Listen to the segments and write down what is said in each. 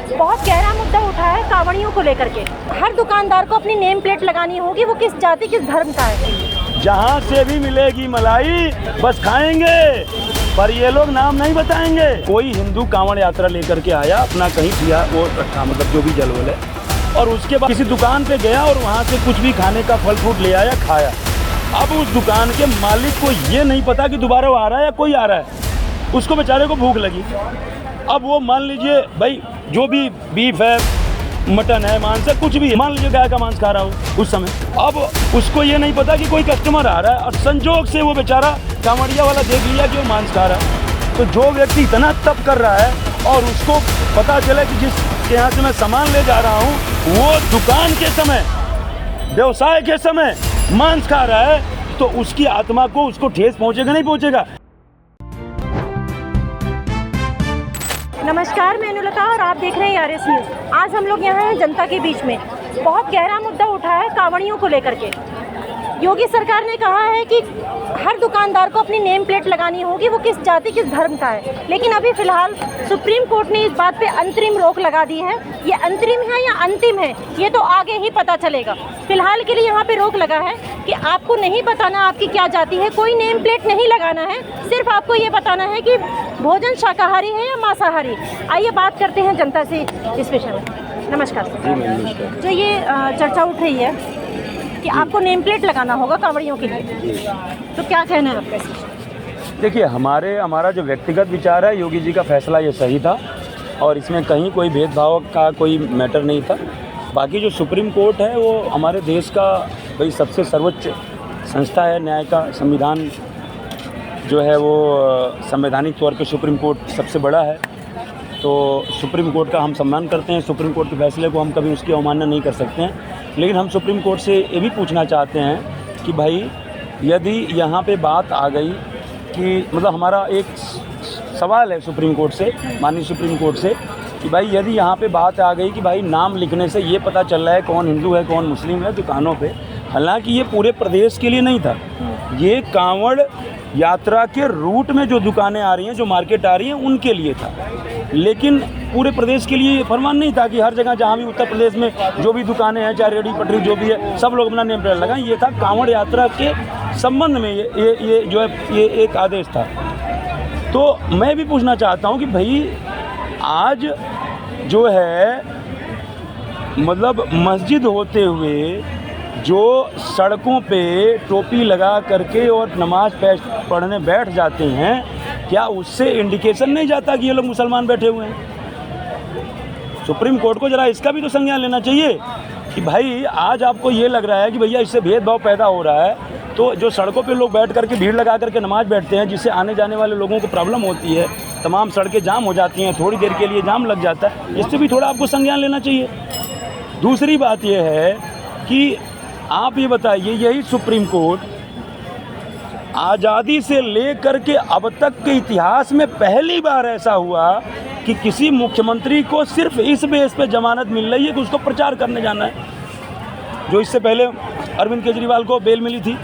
बहुत गहरा मुद्दा उठा है कांवड़ियों को लेकर के। हर दुकानदार को अपनी नेम प्लेट लगानी होगी, वो किस जाति किस धर्म का है। जहाँ से भी मिलेगी मलाई बस खाएंगे, पर ये लोग नाम नहीं बताएंगे। कोई हिंदू कांवड़ यात्रा लेकर के आया, अपना कहीं किया वो रखा, मतलब जो भी जलवल है, और उसके बाद किसी दुकान पे गया और वहाँ से कुछ भी खाने का फल फ्रूट ले आया, खाया। अब उस दुकान के मालिक को ये नहीं पता कि दोबारा वो आ रहा है या कोई आ रहा है, उसको बेचारे को भूख लगी। अब वो मान लीजिए भाई जो भी बीफ है, मटन है, मांस है, कुछ भी है, मान लीजिए गाय का मांस खा रहा हूँ उस समय, अब उसको ये नहीं पता कि कोई कस्टमर आ रहा है और संजोग से वो बेचारा कांवड़िया वाला देख लिया कि वो मांस खा रहा है। तो जो व्यक्ति इतना तप कर रहा है और उसको पता चला कि जिसके यहाँ से मैं सामान ले जा रहा हूँ वो दुकान के समय, व्यवसाय के समय मांस खा रहा है, तो उसकी आत्मा को उसको ठेस पहुँचेगा नहीं पहुँचेगा। नमस्कार, मैं अनुलता और आप देख रहे हैं आरएस न्यूज़। आज हम लोग यहाँ हैं जनता के बीच में। बहुत गहरा मुद्दा उठा है कांवड़ियों को लेकर के। योगी सरकार ने कहा है कि हर दुकानदार को अपनी नेम प्लेट लगानी होगी, वो किस जाति किस धर्म का है। लेकिन अभी फ़िलहाल सुप्रीम कोर्ट ने इस बात पे अंतरिम रोक लगा दी है। ये अंतरिम है या अंतिम है, ये तो आगे ही पता चलेगा। फ़िलहाल के लिए यहाँ पे रोक लगा है कि आपको नहीं बताना आपकी क्या जाति है, कोई नेम प्लेट नहीं लगाना है, सिर्फ आपको ये बताना है कि भोजन शाकाहारी है या मांसाहारी। आइए बात करते हैं जनता से इस विषय में। नमस्कार सर। जो ये चर्चा उठ रही है कि आपको नेम प्लेट लगाना होगा कांवड़ियों के लिए, तो क्या कहना है आपका? देखिए, हमारा जो व्यक्तिगत विचार है, योगी जी का फैसला ये सही था और इसमें कहीं कोई भेदभाव का कोई मैटर नहीं था। बाकी जो सुप्रीम कोर्ट है वो हमारे देश का भाई सबसे सर्वोच्च संस्था है, न्याय का संविधान जो है वो संवैधानिक तौर पे सुप्रीम कोर्ट सबसे बड़ा है। तो सुप्रीम कोर्ट का हम सम्मान करते हैं, सुप्रीम कोर्ट के फैसले को हम कभी उसकी अवमानना नहीं कर सकते हैं। लेकिन हम सुप्रीम कोर्ट से ये भी पूछना चाहते हैं कि भाई यदि यहाँ पे बात आ गई कि मतलब हमारा एक सवाल है सुप्रीम कोर्ट से, माननीय सुप्रीम कोर्ट से, कि भाई यदि यहाँ पे बात आ गई कि भाई नाम लिखने से ये पता चल रहा है कौन हिंदू है कौन मुस्लिम है दुकानों पे, हालांकि ये पूरे प्रदेश के लिए नहीं था, ये कांवड़ यात्रा के रूट में जो दुकानें आ रही हैं, जो मार्केट आ रही हैं, उनके लिए था। लेकिन पूरे प्रदेश के लिए फरमान नहीं था कि हर जगह जहाँ भी उत्तर प्रदेश में जो भी दुकानें हैं, चाहे रेडी पटरी जो भी है, सब लोग अपना नेम प्लेट लगाएं। ये था कांवड़ यात्रा के संबंध में ये जो है ये एक आदेश था। तो मैं भी पूछना चाहता हूँ कि भाई आज जो है मतलब मस्जिद होते हुए जो सड़कों पे टोपी लगा करके और नमाज पढ़ने बैठ जाते हैं, क्या उससे इंडिकेशन नहीं जाता कि ये लोग मुसलमान बैठे हुए हैं? सुप्रीम कोर्ट को जरा इसका भी तो संज्ञान लेना चाहिए कि भाई आज आपको ये लग रहा है कि भैया इससे भेदभाव पैदा हो रहा है, तो जो सड़कों पे लोग बैठ करके भीड़ लगा करके नमाज बैठते हैं, जिससे आने जाने वाले लोगों को प्रॉब्लम होती है, तमाम सड़कें जाम हो जाती हैं, थोड़ी देर के लिए जाम लग जाता है, इससे भी थोड़ा आपको संज्ञान लेना चाहिए। दूसरी बात यह है कि आप ये बताइए, यही सुप्रीम कोर्ट आज़ादी से लेकर के अब तक के इतिहास में पहली बार ऐसा हुआ कि किसी मुख्यमंत्री को सिर्फ इस बेस पे जमानत मिल रही है कि उसको प्रचार करने जाना है। जो इससे पहले अरविंद केजरीवाल को बेल मिली थी,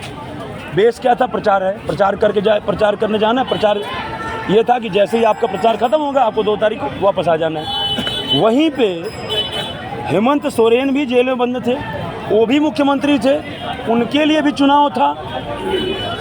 बेस क्या था? प्रचार है, प्रचार करने जाना है। प्रचार ये था कि जैसे ही आपका प्रचार खत्म होगा आपको 2 तारीख को वापस आ जाना है। वहीं पे हेमंत सोरेन भी जेल में बंद थे, वो भी मुख्यमंत्री थे, उनके लिए भी चुनाव था,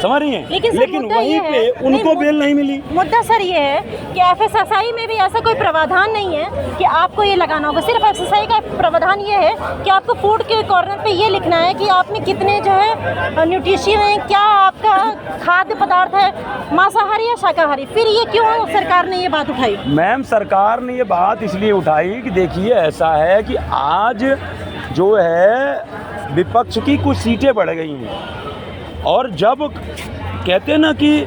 समझ रही हैं? लेकिन वहीं पे उनको बेल नहीं मिली। मुद्दा सर ये है कि एफएसएसआई में भी ऐसा कोई प्रावधान नहीं है कि आपको ये लगाना होगा। सिर्फ एफएसएसआई का प्रावधान ये है कि आपको फूड के कॉर्नर पे ये लिखना है कि आप में कितने जो है न्यूट्रिशन है, क्या आपका खाद्य पदार्थ है, मांसाहारी या शाकाहारी। फिर ये क्यों सरकार ने ये बात उठाई? मैम, सरकार ने ये बात इसलिए उठाई कि देखिए ऐसा है कि आज जो है विपक्ष की कुछ सीटें बढ़ गई हैं, और जब कहते हैं ना कि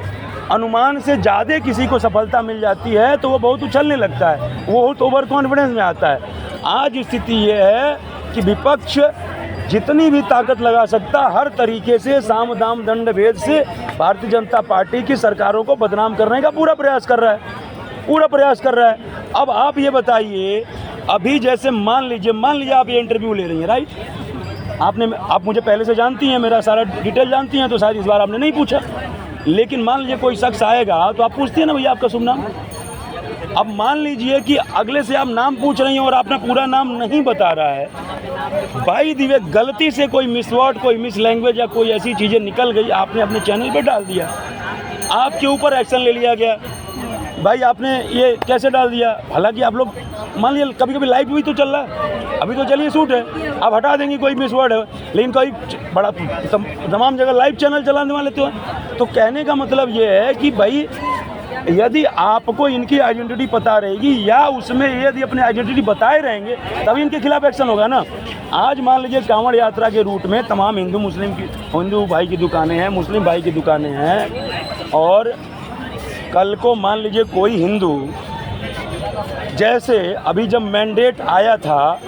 अनुमान से ज़्यादा किसी को सफलता मिल जाती है तो वो बहुत उछलने लगता है, वो बहुत ओवर कॉन्फिडेंस में आता है। आज स्थिति ये है कि विपक्ष जितनी भी ताकत लगा सकता, हर तरीके से साम दाम दंड भेद से भारतीय जनता पार्टी की सरकारों को बदनाम करने का पूरा प्रयास कर रहा है। अब आप ये बताइए, अभी जैसे मान लीजिए आप ये इंटरव्यू ले रही हैं, राइट? आप मुझे पहले से जानती हैं, मेरा सारा डिटेल जानती हैं, तो शायद इस बार आपने नहीं पूछा। लेकिन मान लीजिए कोई शख्स आएगा तो आप पूछती हैं ना भैया आपका शुभ नाम, अब मान लीजिए कि अगले से आप नाम पूछ रही हैं और आपने पूरा नाम नहीं बता रहा है, भाई दिवे गलती से कोई मिसवर्ड, कोई मिस लैंग्वेज या कोई ऐसी चीज़ें निकल गई, आपने अपने चैनल पे डाल दिया, आपके ऊपर एक्शन ले लिया गया। भाई आपने ये कैसे डाल दिया? हालांकि आप लोग मान लीजिए कभी कभी लाइव भी तो चल रहा है, अभी तो चलिए शूट है, आप हटा देंगे कोई मिसवर्ड है, लेकिन कोई बड़ा तमाम जगह लाइव चैनल चलाने वाले तो कहने का मतलब ये है कि भाई यदि आपको इनकी आइडेंटिटी पता रहेगी या उसमें यदि अपने आइडेंटिटी बताए रहेंगे तभी इनके खिलाफ एक्शन होगा ना। आज मान लीजिए कांवड़ यात्रा के रूट में तमाम हिंदू भाई की दुकानें हैं, मुस्लिम भाई की दुकानें हैं, और कल को मान लीजिए कोई हिंदू, जैसे अभी जब मैंडेट आया था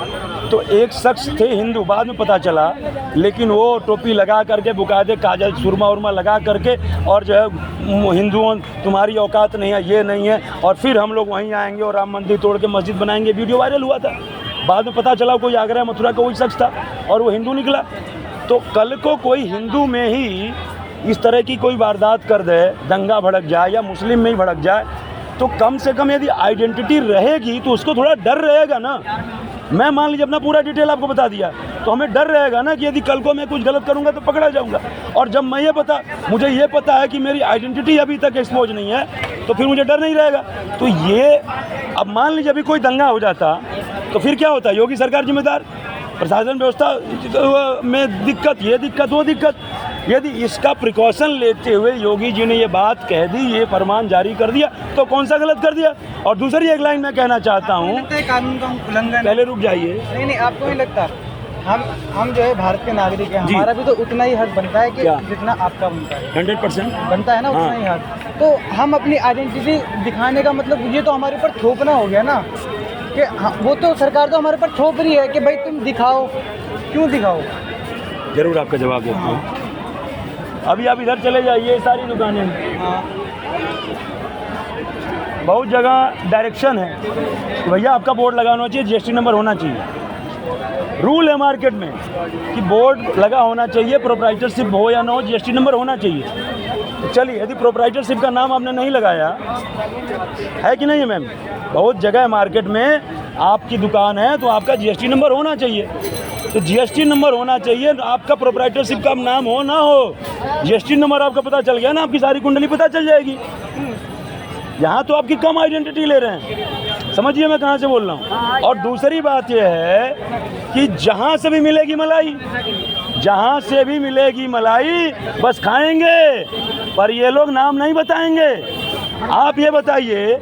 तो एक शख्स थे हिंदू, बाद में पता चला, लेकिन वो टोपी लगा करके बुकायदे काजल सुरमा उरमा लगा करके और जो है हिंदुओं तुम्हारी औकात नहीं है, ये नहीं है, और फिर हम लोग वहीं आएंगे और राम मंदिर तोड़ के मस्जिद बनाएंगे, वीडियो वायरल हुआ था। बाद में पता चला कोई आगरा मथुरा का वही शख्स था और वो हिंदू निकला। तो कल को कोई हिंदू में ही इस तरह की कोई वारदात कर दे, दंगा भड़क जाए या मुस्लिम में ही भड़क जाए, तो कम से कम यदि आइडेंटिटी रहेगी तो उसको थोड़ा डर रहेगा ना। मैं मान लीजिए अपना पूरा डिटेल आपको बता दिया तो हमें डर रहेगा ना कि यदि कल को मैं कुछ गलत करूंगा तो पकड़ा जाऊंगा। और जब मैं मुझे ये पता है कि मेरी आइडेंटिटी अभी तक एक्सपोज नहीं है तो फिर मुझे डर नहीं रहेगा। तो ये अब मान लीजिए अभी कोई दंगा हो जाता तो फिर क्या होता? योगी सरकार जिम्मेदार, प्रशासन व्यवस्था में दिक्कत, ये दिक्कत वो दिक्कत। यदि इसका प्रिकॉशन लेते हुए योगी जी ने ये बात कह दी, ये फरमान जारी कर दिया, तो कौन सा गलत कर दिया? और दूसरी एक लाइन मैं कहना चाहता हूँ, कानून का उल्लंघन, पहले रुक जाइए। नहीं आपको नहीं लगता हम जो है भारत के नागरिक हैं, हमारा भी तो उतना ही हक बनता है कि जितना आपका बनता है? 100% बनता है ना, उतना ही हक। तो हम अपनी आइडेंटिटी दिखाने का मतलब ये तो हमारे ऊपर थोपना हो गया ना, कि वो तो सरकार तो हमारे ऊपर थोप रही है कि भाई तुम दिखाओ, क्यों दिखाओ? जरूर आपका जवाब देता हूँ। अभी आप इधर चले जाइए, सारी दुकानें, बहुत जगह डायरेक्शन है कि भैया आपका बोर्ड लगाना चाहिए, जीएसटी नंबर होना चाहिए। रूल है मार्केट में कि बोर्ड लगा होना चाहिए, प्रोप्राइटरशिप हो या ना हो, जीएसटी नंबर होना चाहिए। चलिए, यदि प्रोप्राइटरशिप का नाम आपने नहीं लगाया है कि नहीं है मैम, बहुत जगह मार्केट में आपकी दुकान है तो आपका जीएसटी नंबर होना चाहिए। तो जीएसटी नंबर होना चाहिए, आपका प्रोप्राइटरशिप का नाम हो ना हो, जीएसटी नंबर आपका पता चल गया ना, आपकी सारी कुंडली पता चल जाएगी। यहाँ तो आपकी कम आइडेंटिटी ले रहे हैं, समझिए मैं कहाँ से बोल रहा हूँ। और दूसरी बात यह है कि जहाँ से भी मिलेगी मलाई, जहाँ से भी मिलेगी मलाई बस खाएंगे, पर ये लोग नाम नहीं बताएंगे। आप ये बताइए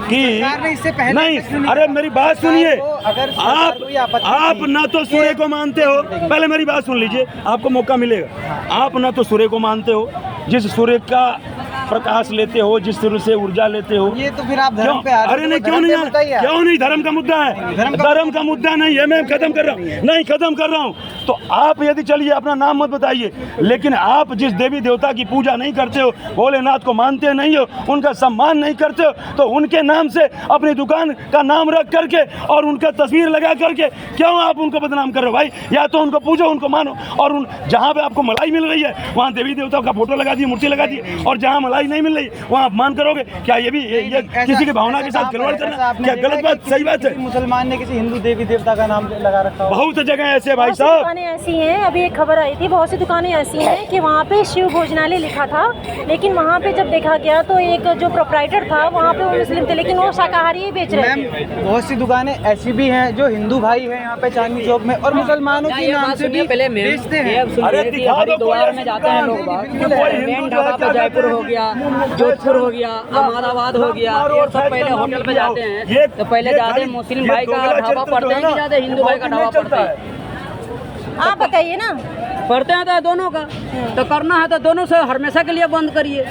कि इससे पहले नहीं, अरे मेरी बात सुनिए, आप ना तो सूर्य को मानते हो, पहले मेरी बात सुन लीजिए, आपको मौका मिलेगा। आप ना तो सूर्य को मानते हो, जिस सूर्य का प्रकाश लेते हो, जिस सूर्य से ऊर्जा लेते हो, ये तो फिर आप धर्म पे आ रहे हो। अरे नहीं, क्यों नहीं धर्म का मुद्दा है, धर्म का मुद्दा नहीं है। मैं खत्म कर रहा हूँ। तो आप यदि चलिए अपना नाम मत बताइए, लेकिन आप जिस देवी देवता की पूजा नहीं करते हो, भोलेनाथ को मानते नहीं हो, उनका सम्मान नहीं करते हो, तो उनके नाम से अपनी दुकान का नाम रख करके और उनका तस्वीर लगा करके क्यों आप उनको बदनाम कर रहे हो? भाई या तो उनको पूजो, उनको मानो, और जहाँ पे आपको मलाई मिल रही है वहाँ देवी देवता का फोटो लगा दिए, मूर्ति लगा दी, और जहाँ मलाई नहीं मिल रही वहाँ अपमान करोगे क्या? ये भी ये किसी की भावना के साथ खिलवाड़ करना क्या गलत बात? सही बात है। मुसलमान ने किसी हिंदू देवी देवता का नाम लगा रखा है, बहुत जगह ऐसे भाई साहब। दुकानें ऐसी हैं, अभी एक खबर आई थी, बहुत सी दुकानें ऐसी हैं कि वहाँ पे शिव भोजनालय लिखा था, लेकिन वहाँ पे जब देखा गया तो एक जो प्रोप्राइटर था वहाँ पे वो मुस्लिम थे, लेकिन वो शाकाहारी ही बेच रहे थे। बहुत सी दुकानें ऐसी भी हैं जो हिंदू भाई हैं यहाँ पे चांदनी चौक में, और मुसलमानों के नाम से भी बेचते हैं। हरिद्वार में जाते हैं लोग, मेन ढाबा पे जयपुर हो गया, जोधपुर हो गया, अहमदाबाद हो गया, ये सब पहले होटल पे जाते हैं तो पहले ज्यादा मुस्लिम भाई का ढाबा पड़ते हैं कि ज्यादा हिंदू भाई का ढाबा पड़ता है? आप बताइए ना। पढ़ते हैं तो दोनों का, तो करना है तो दोनों से हमेशा के लिए बंद करिए।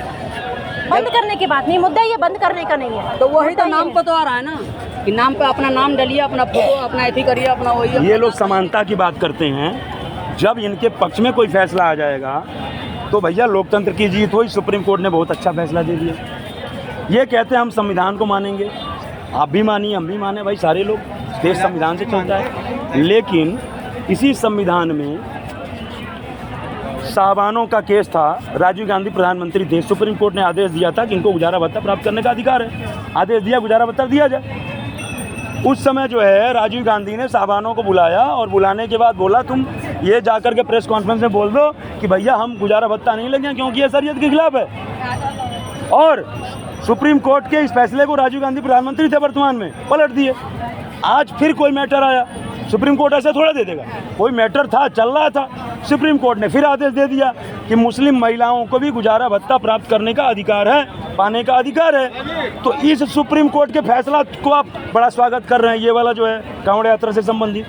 बंद करने की बात नहीं, मुद्दा ये बंद करने का नहीं है। तो वही तो नाम पे तो आ रहा है ना कि नाम पे अपना नाम डालिए, अपना फोटो अपना ऐसी करिए, अपना वही। ये लोग समानता की बात करते हैं, जब इनके पक्ष में कोई फैसला आ जाएगा तो भैया लोकतंत्र की जीत हुई। सुप्रीम कोर्ट ने बहुत अच्छा फैसला दे दिया। ये कहते हैं हम संविधान को मानेंगे, आप भी मानिए, हम भी माने, भाई सारे लोग, देश संविधान से चलता है। लेकिन इसी संविधान में साहबानों का केस था, राजीव गांधी प्रधानमंत्री थे, सुप्रीम कोर्ट ने आदेश दिया था कि इनको गुजारा भत्ता प्राप्त करने का अधिकार है, आदेश दिया गुजारा भत्ता दिया जाए। उस समय जो है राजीव गांधी ने साहबानों को बुलाया और बुलाने के बाद बोला तुम ये जाकर के प्रेस कॉन्फ्रेंस में बोल दो कि भैया हम गुजारा भत्ता नहीं लेंगे क्योंकि ये शरीयत के खिलाफ है। और सुप्रीम कोर्ट के इस फैसले को राजीव गांधी प्रधानमंत्री थे वर्तमान में, पलट दिए। आज फिर कोई मैटर आया, सुप्रीम कोर्ट ऐसे थोड़ा दे देगा, कोई मैटर था चल रहा था, सुप्रीम कोर्ट ने फिर आदेश दे दिया कि मुस्लिम महिलाओं को भी गुजारा भत्ता प्राप्त करने का अधिकार है, पाने का अधिकार है। तो इस सुप्रीम कोर्ट के फैसला को आप बड़ा स्वागत कर रहे हैं, ये वाला जो है कांवड़ यात्रा से संबंधित,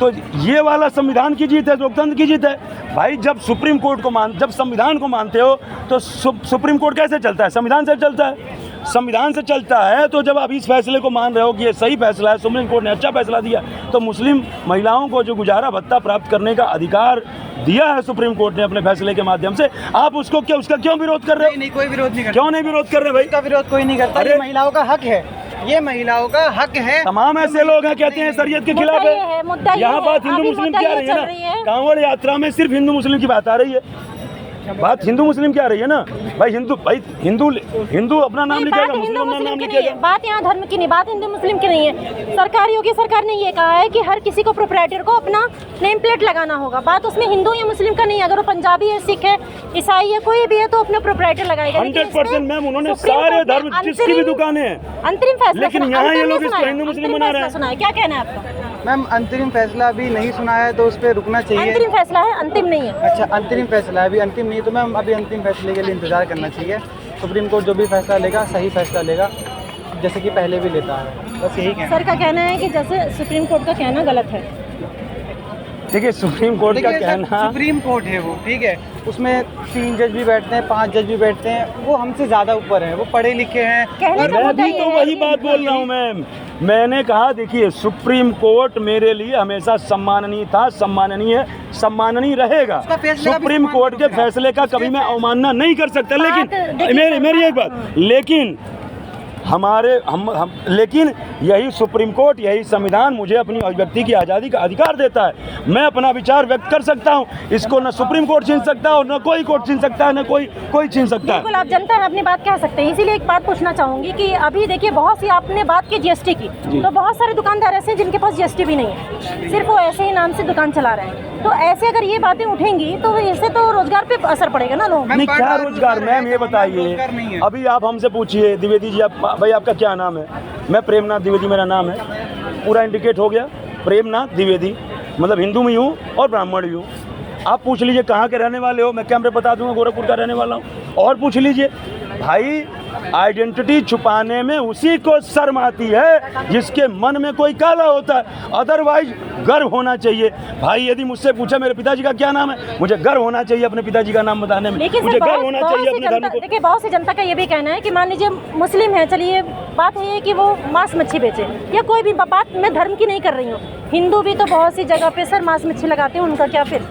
तो ये वाला संविधान की जीत है, लोकतंत्र की जीत है भाई। जब सुप्रीम कोर्ट को जब संविधान को मानते हो तो सुप्रीम कोर्ट कैसे चलता है? संविधान से चलता है, संविधान से चलता है। तो जब आप इस फैसले को मान रहे हो कि ये सही फैसला है, सुप्रीम कोर्ट ने अच्छा फैसला दिया, तो मुस्लिम महिलाओं को जो गुजारा भत्ता प्राप्त करने का अधिकार दिया है सुप्रीम कोर्ट ने अपने फैसले के माध्यम से, आप उसको उसका क्यों विरोध कर रहे हो? नहीं, कोई विरोध नहीं करता। क्यों नहीं विरोध कर रहे भाई? इसका विरोध कोई नहीं करता, ये महिलाओं का हक है, ये महिलाओं का हक है। तमाम ऐसे लोग हैं कहते हैं शरीयत के खिलाफ है। यहाँ बात हिंदू मुस्लिम की आ रही है ना, कांवड़ यात्रा में सिर्फ हिंदू मुस्लिम की बात आ रही है, बात हिंदू मुस्लिम की आ रही है ना भाई। हिंदू अपना नाम लिखेगा, मुस्लिम अपना नाम लिखेगा। बात यहाँ धर्म की नहीं, बात हिंदू मुस्लिम की नहीं है। सरकार, योगी सरकार ने ये कहा है कि हर किसी को प्रोप्राइटर को अपना नेम प्लेट लगाना होगा। बात उसमें हिंदू या मुस्लिम का नहीं है, अगर वो पंजाबी है, सिख है, ईसाई है, कोई भी है तो अपना प्रोप्राइटर लगाएगा। 100% मैम, उन्होंने सारे धर्म जिसकी भी दुकानें हैं अंतरिम फैसला, लेकिन यहाँ ये लोग इसको हिंदू मुस्लिम बना रहे हैं। क्या कहना है आपका? मैम, अंतरिम फैसला अभी नहीं सुना है तो उस पर रुकना चाहिए। अंतरिम फैसला है, अंतिम नहीं है। अच्छा, अंतरिम फैसला है, अभी अंतिम नहीं, तो मैम अभी अंतिम फैसले के लिए इंतजार करना चाहिए। सुप्रीम कोर्ट जो भी फैसला लेगा सही फैसला लेगा, जैसे कि पहले भी लेता है, बस यही कहना। सर का कहना है कि जैसे सुप्रीम कोर्ट का कहना गलत है। देखिए, सुप्रीम कोर्ट का कहना, सुप्रीम कोर्ट है वो, ठीक है, उसमें 3 जज भी बैठते हैं, 5 जज भी बैठते हैं, वो हमसे ज़्यादा ऊपर हैं, वो पढ़े लिखे हैं। मैं भी तो वही बात बोल रहा हूँ मैम। मैंने कहा देखिए, सुप्रीम कोर्ट मेरे लिए हमेशा सम्माननीय था, सम्माननीय रहेगा। सुप्रीम कोर्ट के फैसले का कभी मैं अवमानना नहीं कर सकता। लेकिन मेरी एक बात, लेकिन लेकिन यही सुप्रीम कोर्ट, यही संविधान मुझे अपनी अभिव्यक्ति की आज़ादी का अधिकार देता है। मैं अपना विचार व्यक्त कर सकता हूँ, इसको न सुप्रीम कोर्ट छीन सकता है और न कोई कोर्ट छीन सकता है, न कोई छीन सकता है। बिल्कुल, आप जनता है, अपनी बात कह सकते हैं। इसीलिए एक बात पूछना चाहूँगी कि अभी देखिए, बहुत सी आपने बात की जीएसटी की, तो बहुत सारे दुकानदार ऐसे हैं जिनके पास जीएसटी भी नहीं है, सिर्फ वो ऐसे ही नाम से दुकान चला रहे हैं। तो ऐसे अगर ये बातें उठेंगी तो इससे तो रोजगार पे असर पड़ेगा ना लोगों। नहीं, क्या रोजगार मैम, ये बताइए। अभी आप हमसे पूछिए, द्विवेदी जी, आप भाई आपका क्या नाम है? मैं प्रेमनाथ द्विवेदी मेरा नाम है, पूरा इंडिकेट हो गया, प्रेमनाथ द्विवेदी, मतलब हिंदू में हूँ और ब्राह्मण भी हूँ। आप पूछ लीजिए कहाँ के रहने वाले हो, मैं कैमरे बता दूंगा गोरखपुर का रहने वाला हूँ। और पूछ लीजिए भाई, आइडेंटिटी छुपाने में उसी को शर्म आती है जिसके मन में कोई काला होता है। अदरवाइज गर्व होना चाहिए भाई। यदि मुझसे पूछा मेरे पिताजी का क्या नाम है, मुझे गर्व होना चाहिए अपने पिताजी का नाम बताने में, मुझे गर्व होना चाहिए अपने धर्म को। देखिए, बहुत सी जनता का ये भी कहना है कि मान लीजिए मुस्लिम है, चलिए बात ये है कि वो मांस मच्छी बेचे, या कोई भी बात मैं धर्म की नहीं कर रही हूँ, हिंदू भी तो बहुत सी जगह पे सर मांस मच्छी लगाते हैं, उनका क्या फिर?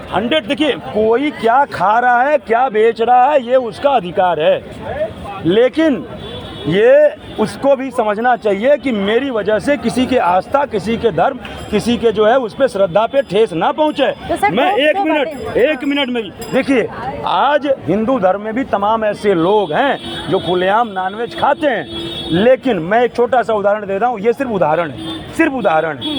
100, देखिए, कोई क्या खा रहा है, क्या बेच रहा है, ये उसका अधिकार है, लेकिन ये उसको भी समझना चाहिए कि मेरी वजह से किसी के आस्था, किसी के धर्म, किसी के जो है उस पर श्रद्धा पे ठेस ना पहुंचे। तो मैं एक मिनट में देखिए, आज हिंदू धर्म में भी तमाम ऐसे लोग हैं जो खुलेआम नॉनवेज खाते हैं, लेकिन मैं एक छोटा सा उदाहरण दे रहा हूँ, ये सिर्फ उदाहरण है,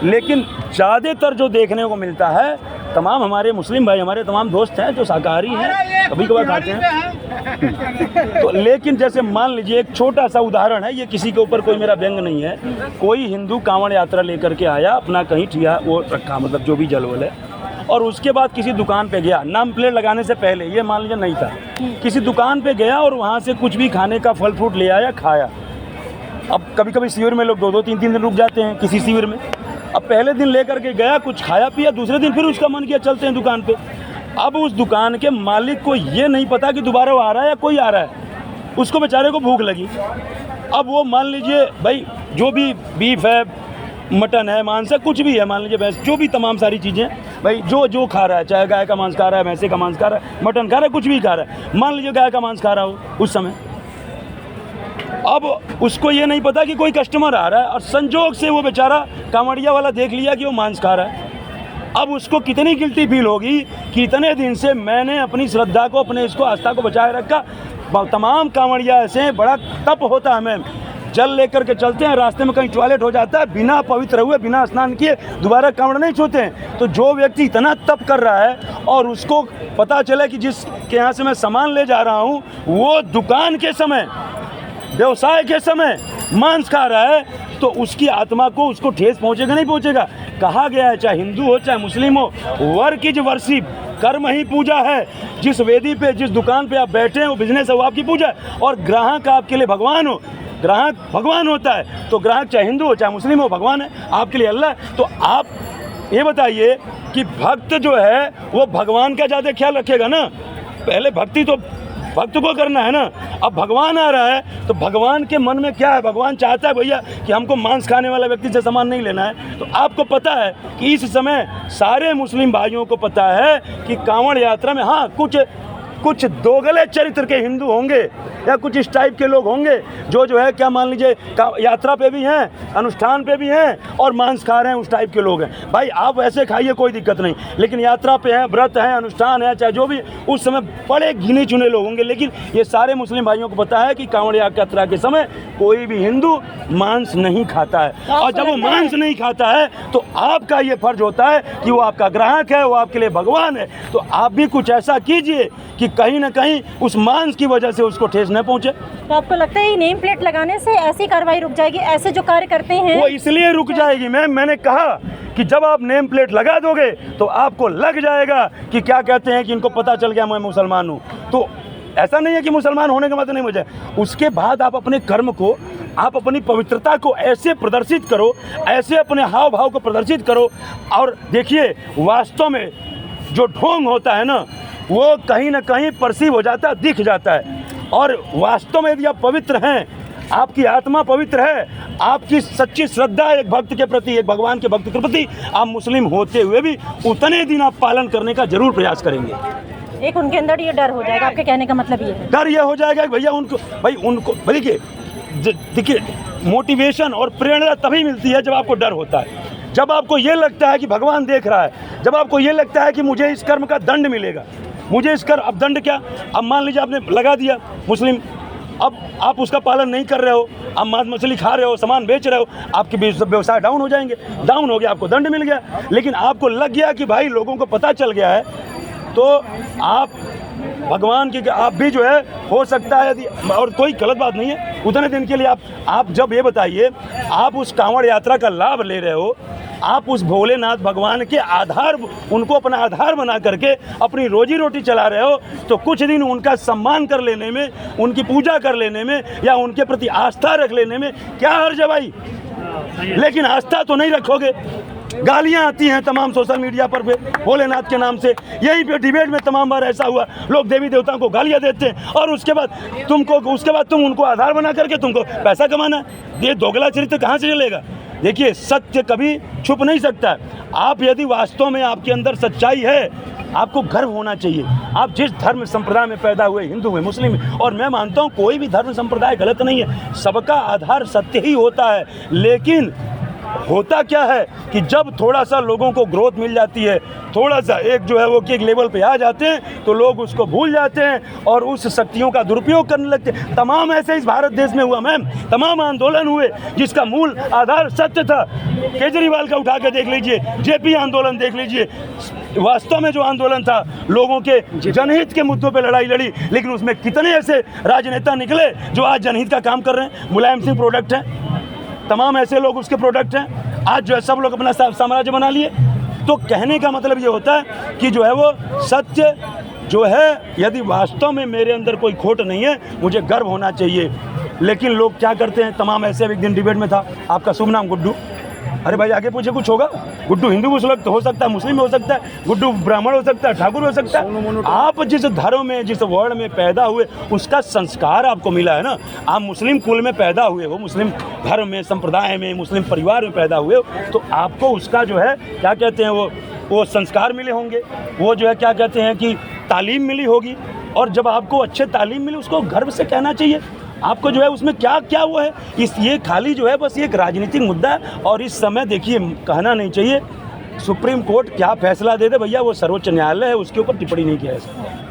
लेकिन ज़्यादातर जो देखने को मिलता है, तमाम हमारे मुस्लिम भाई, हमारे तमाम दोस्त हैं जो शाकाहारी हैं, कभी कभार खाते हैं। तो लेकिन जैसे मान लीजिए, एक छोटा सा उदाहरण है, ये किसी के ऊपर कोई मेरा व्यंग नहीं है, कोई हिंदू कांवड़ यात्रा लेकर के आया, अपना कहीं ठिया वो रखा, मतलब जो भी जलवल है, और उसके बाद किसी दुकान पे गया, नाम प्लेट लगाने से पहले, ये मान लीजिए नहीं था, किसी दुकान पे गया और वहाँ से कुछ भी खाने का फल फ्रूट ले आया, खाया। अब कभी कभी शिविर में लोग 2-2, 3-3 दिन रुक जाते हैं किसी शिविर में। अब पहले दिन लेकर के गया, कुछ खाया पिया, दूसरे दिन फिर उसका मन किया चलते हैं दुकान पे। अब उस दुकान के मालिक को ये नहीं पता कि दोबारा वो आ रहा है या कोई आ रहा है, उसको बेचारे को भूख लगी। अब वो मान लीजिए भाई, जो भी बीफ है, मटन है, मांस है, कुछ भी है, मान लीजिए भैंस, जो भी तमाम सारी चीज़ें भाई जो खा रहा है, चाहे गाय का मांस खा रहा है, भैंसे का मांस खा रहा है, मटन खा रहा है, कुछ भी खा रहा है, मान लीजिए गाय का मांस खा रहा हो उस समय। अब उसको ये नहीं पता कि कोई कस्टमर आ रहा है, और संजोग से वो बेचारा कांवड़िया वाला देख लिया कि वो मांस खा रहा है। अब उसको कितनी गिल्टी फील होगी कि इतने दिन से मैंने अपनी श्रद्धा को, अपने इसको आस्था को बचाए रखा। तमाम कांवड़िया ऐसे बड़ा तप होता है, हमें जल लेकर के चलते हैं, रास्ते में कहीं टॉयलेट हो जाता है, बिना पवित्र हुए, बिना स्नान किए दोबारा कांवड़ नहीं छूते हैं। तो जो व्यक्ति इतना तप कर रहा है और उसको पता चले कि जिसके यहाँ से मैं सामान ले जा रहा हूँ वो दुकान के समय, व्यवसाय के समय मांस खा रहा है, तो उसकी आत्मा को, उसको ठेस पहुँचेगा नहीं पहुँचेगा। कहा गया है, चाहे हिंदू हो चाहे मुस्लिम हो, वर्क इज वर्शिप, कर्म ही पूजा है। जिस वेदी पे, जिस दुकान पे आप बैठे हैं वो बिजनेस है, वो आपकी पूजा है। और ग्राहक आपके लिए भगवान हो, ग्राहक भगवान होता है। तो ग्राहक चाहे हिंदू हो चाहे मुस्लिम हो, भगवान है आपके लिए, अल्लाह है। तो आप ये बताइए कि भक्त जो है वो भगवान का ज़्यादा ख्याल रखेगा ना। पहले भक्ति तो भक्त को करना है ना। अब भगवान आ रहा है तो भगवान के मन में क्या है? भगवान चाहता है भैया कि हमको मांस खाने वाला व्यक्ति से सामान नहीं लेना है। तो आपको पता है कि इस समय सारे मुस्लिम भाइयों को पता है कि कांवड़ यात्रा में हाँ कुछ दोगले चरित्र के हिंदू होंगे या कुछ इस टाइप के लोग होंगे जो है क्या मान लीजिए यात्रा पे भी हैं, अनुष्ठान पे भी हैं और मांस खा रहे हैं, उस टाइप के लोग हैं। भाई आप वैसे खाइए, कोई दिक्कत नहीं, लेकिन यात्रा पे हैं, व्रत हैं, अनुष्ठान है, चाहे जो भी, उस समय बड़े गिने चुने लोग होंगे। लेकिन ये सारे मुस्लिम भाइयों को पता है कि कांवड़ यात्रा के समय कोई भी हिंदू मांस नहीं खाता है। और जब वो मांस नहीं खाता है तो आपका ये फर्ज होता है कि वो आपका ग्राहक है, वो आपके लिए भगवान है। तो आप भी कुछ ऐसा कीजिए कि कहीं ना कहीं उस मांस की वजह से उसको ठेस न पहुंचे। तो आपको लगता है ये नेम प्लेट लगाने से ऐसी कार्रवाई रुक जाएगी? ऐसे जो कार्य करते हैं वो इसलिए रुक जाएगी मैम, मैंने कहा कि जब आप नेम प्लेट लगा दोगे तो आपको लग जाएगा कि क्या कहते हैं कि इनको पता चल गया मैं मुसलमान हूँ। तो ऐसा नहीं है कि मुसलमान होने के बाद नहीं हो जाए, उसके बाद आप अपने कर्म को, आप अपनी पवित्रता को ऐसे प्रदर्शित करो, ऐसे अपने हाव भाव को प्रदर्शित करो। और देखिए वास्तव में जो ढोंग होता है ना वो कहीं ना कहीं परसीव हो जाता है, दिख जाता है। और वास्तव में यदि आप पवित्र हैं, आपकी आत्मा पवित्र है, आपकी सच्ची श्रद्धा एक भक्त के प्रति, एक भगवान के भक्त के प्रति, आप मुस्लिम होते हुए भी उतने दिन आप पालन करने का जरूर प्रयास करेंगे। एक उनके अंदर ये डर हो जाएगा, आपके कहने का मतलब ये है? डर ये हो जाएगा कि भैया उनको देखिए मोटिवेशन और प्रेरणा तभी मिलती है जब आपको डर होता है, जब आपको ये लगता है कि भगवान देख रहा है, जब आपको ये लगता है कि मुझे इस कर्म का दंड मिलेगा, मुझे इस कर्म, अब दंड क्या, अब मान लीजिए आपने लगा दिया मुस्लिम, अब आप उसका पालन नहीं कर रहे हो, आप मांस मछली खा रहे हो, सामान बेच रहे हो, आपके व्यवसाय डाउन हो जाएंगे, डाउन हो गया, आपको दंड मिल गया। लेकिन आपको लग गया कि भाई लोगों को पता चल गया है, तो आप भगवान की आप भी जो है हो सकता है यदि, और कोई गलत बात नहीं है, उतने दिन के लिए आप जब ये बताइए आप उस कांवड़ यात्रा का लाभ ले रहे हो, आप उस भोलेनाथ भगवान के आधार, उनको अपना आधार बना करके अपनी रोजी रोटी चला रहे हो, तो कुछ दिन उनका सम्मान कर लेने में, उनकी पूजा कर लेने में या उनके प्रति आस्था रख लेने में क्या हर्ज है भाई? लेकिन आस्था तो नहीं रखोगे। गालियां आती हैं तमाम सोशल मीडिया पर भोलेनाथ के नाम से, यहीं पे डिबेट में तमाम बार ऐसा हुआ, लोग देवी देवताओं को गालियां देते हैं और उसके बाद तुम उनको आधार बना करके तुमको पैसा कमाना है। ये दोगला चरित्र कहाँ से चलेगा? देखिए सत्य कभी छुप नहीं सकता। आप यदि वास्तव में आपके अंदर सच्चाई है, आपको गर्व होना चाहिए। आप जिस धर्म संप्रदाय में पैदा हुए, हिंदू हुए, मुस्लिम, और मैं मानता हूँ कोई भी धर्म संप्रदाय गलत नहीं है, सबका आधार सत्य ही होता है। लेकिन होता क्या है कि जब थोड़ा सा लोगों को ग्रोथ मिल जाती है, थोड़ा सा एक जो है वो कि एक लेवल पे आ जाते हैं, तो लोग उसको भूल जाते हैं और उस शक्तियों का दुरुपयोग करने लगते हैं। तमाम ऐसे इस भारत देश में हुआ मैम, तमाम आंदोलन हुए जिसका मूल आधार सत्य था। केजरीवाल का उठा के देख लीजिए, जेपी आंदोलन देख लीजिए, वास्तव में जो आंदोलन था लोगों के जनहित के मुद्दों पे लड़ाई लड़ी, लेकिन उसमें कितने ऐसे राजनेता निकले जो आज जनहित का काम कर रहे हैं। मुलायम सिंह प्रोडक्ट हैं, तमाम ऐसे लोग उसके प्रोडक्ट हैं। आज जो है सब लोग अपना साम्राज्य बना लिए। तो कहने का मतलब ये होता है कि जो है वो सत्य जो है, यदि वास्तव में मेरे अंदर कोई खोट नहीं है, मुझे गर्व होना चाहिए। लेकिन लोग क्या करते हैं, तमाम ऐसे, एक दिन डिबेट में था, आपका शुभ नाम गुड्डू, अरे भाई आगे पूछे कुछ होगा? गुड्डू हिंदू मुस्लिम हो सकता है, मुस्लिम हो सकता है, गुड्डू ब्राह्मण हो सकता है, ठाकुर हो सकता है। आप जिस धर्म में, जिस वर्ण में पैदा हुए, उसका संस्कार आपको मिला है ना। आप मुस्लिम कुल में पैदा हुए हो, मुस्लिम धर्म में, संप्रदाय में, मुस्लिम परिवार में पैदा हुए हो, तो आपको उसका जो है क्या कहते हैं वो संस्कार मिले होंगे, वो जो है क्या कहते हैं कि तालीम मिली होगी। और जब आपको अच्छे तालीम मिली, उसको गर्व से कहना चाहिए। आपको जो है उसमें क्या क्या वो है, ये खाली जो है बस एक राजनीतिक मुद्दा है। और इस समय देखिए कहना नहीं चाहिए सुप्रीम कोर्ट क्या फैसला दे दे भैया, वो सर्वोच्च न्यायालय है, उसके ऊपर टिप्पणी नहीं किया है।